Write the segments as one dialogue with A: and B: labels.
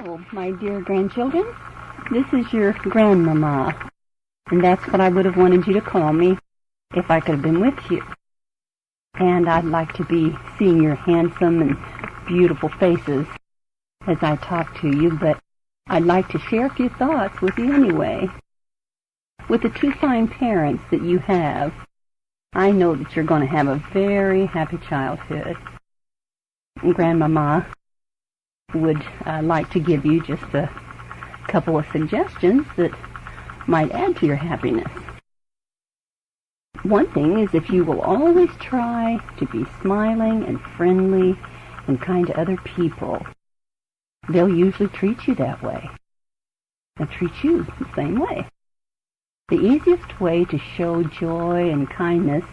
A: Hello, my dear grandchildren. This is your grandmama, and that's what I would have wanted you to call me if I could have been with you. And I'd like to be seeing your handsome and beautiful faces as I talk to you, but I'd like to share a few thoughts with you anyway. With the two fine parents that you have, I know that you're going to have a very happy childhood. Grandmama would like to give you just a couple of suggestions that might add to your happiness. One thing is, if you will always try to be smiling and friendly and kind to other people, they'll usually treat you that way. They'll treat you the same way. The easiest way to show joy and kindness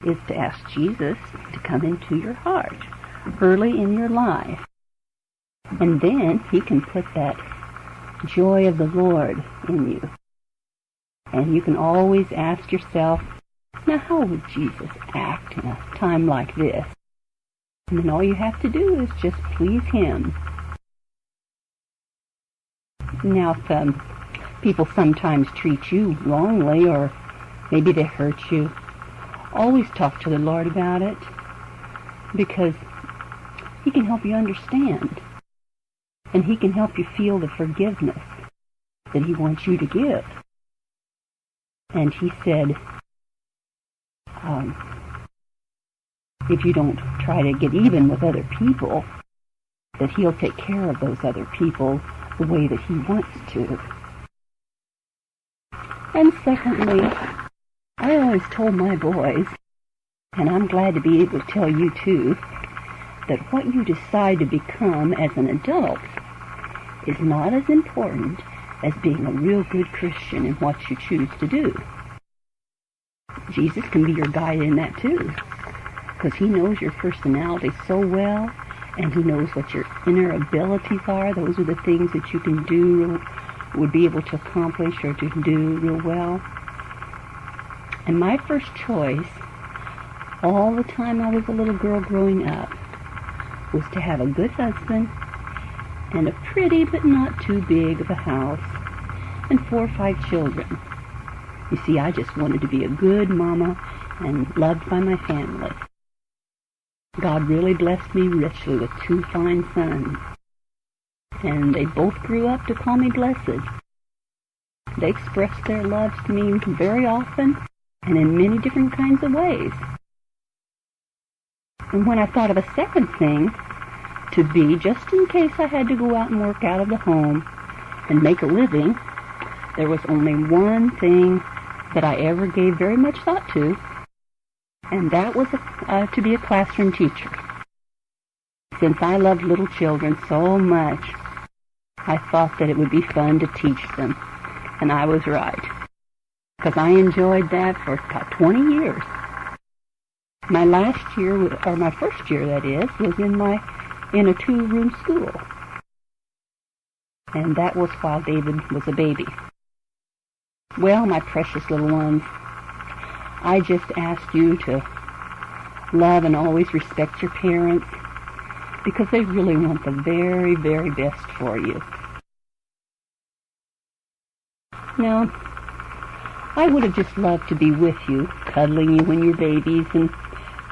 A: is to ask Jesus to come into your heart early in your life. And then he can put that joy of the Lord in you. And you can always ask yourself, now how would Jesus act in a time like this? And then all you have to do is just please him. Now, if people sometimes treat you wrongly, or maybe they hurt you, always talk to the Lord about it, because he can help you understand. And he can help you feel the forgiveness that he wants you to give. And he said, if you don't try to get even with other people, that he'll take care of those other people the way that he wants to. And secondly, I always told my boys, and I'm glad to be able to tell you too, that what you decide to become as an adult is not as important as being a real good Christian in what you choose to do. Jesus can be your guide in that too, because he knows your personality so well, and he knows what your inner abilities are. Those are the things that you can do, would be able to accomplish or to do real well. And my first choice, all the time I was a little girl growing up, was to have a good husband and a pretty but not too big of a house and 4 or 5 children. You see, I just wanted to be a good mama and loved by my family. God really blessed me richly with 2 fine sons, and they both grew up to call me blessed. They expressed their love to me very often and in many different kinds of ways. And when I thought of a second thing to be, just in case I had to go out and work out of the home and make a living, there was only one thing that I ever gave very much thought to, and that was to be a classroom teacher. Since I loved little children so much, I thought that it would be fun to teach them, and I was right, because I enjoyed that for about 20 years. My last year, or my first year that is, was in a 2-room school. And that was while David was a baby. Well, my precious little ones, I just asked you to love and always respect your parents, because they really want the very, very best for you. Now, I would have just loved to be with you, cuddling you when you're babies, and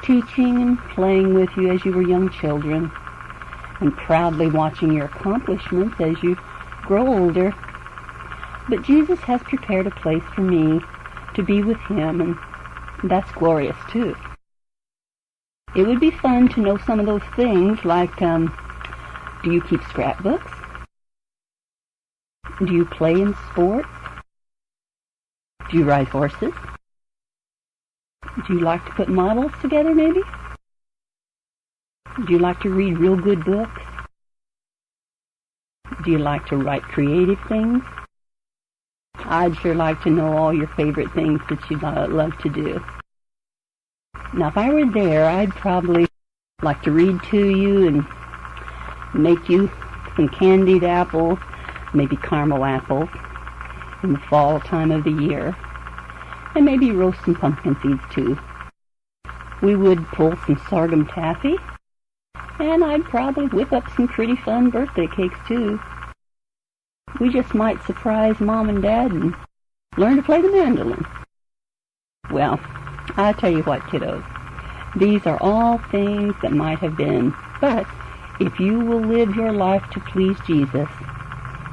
A: teaching and playing with you as you were young children, and proudly watching your accomplishments as you grow older. But Jesus has prepared a place for me to be with him, and that's glorious too. It would be fun to know some of those things, like, do you keep scrapbooks? Do you play in sports? Do you ride horses? Do you like to put models together, maybe? Do you like to read real good books? Do you like to write creative things? I'd sure like to know all your favorite things that you love to do. Now, if I were there, I'd probably like to read to you and make you some candied apples, maybe caramel apples, in the fall time of the year, and maybe roast some pumpkin seeds too. We would pull some sorghum taffy, and I'd probably whip up some pretty fun birthday cakes too. we just might surprise Mom and Dad and learn to play the mandolin. Well, I tell you what, kiddos, these are all things that might have been, but if you will live your life to please Jesus,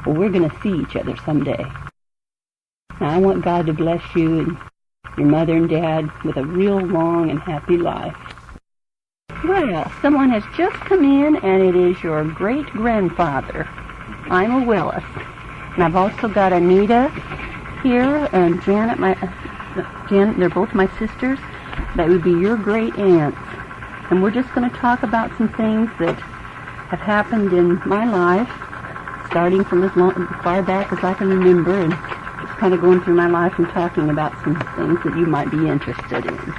A: well, we're going to see each other someday. Now, I want God to bless you and your mother and dad with a real long and happy life. Well, someone has just come in, and it is your great-grandfather, Ima Willis. And I've also got Anita here and Janet, they're both my sisters. That would be your great aunts. And we're just going to talk about some things that have happened in my life, starting from as far back as I can remember, and just kind of going through my life and talking about some things that you might be interested in.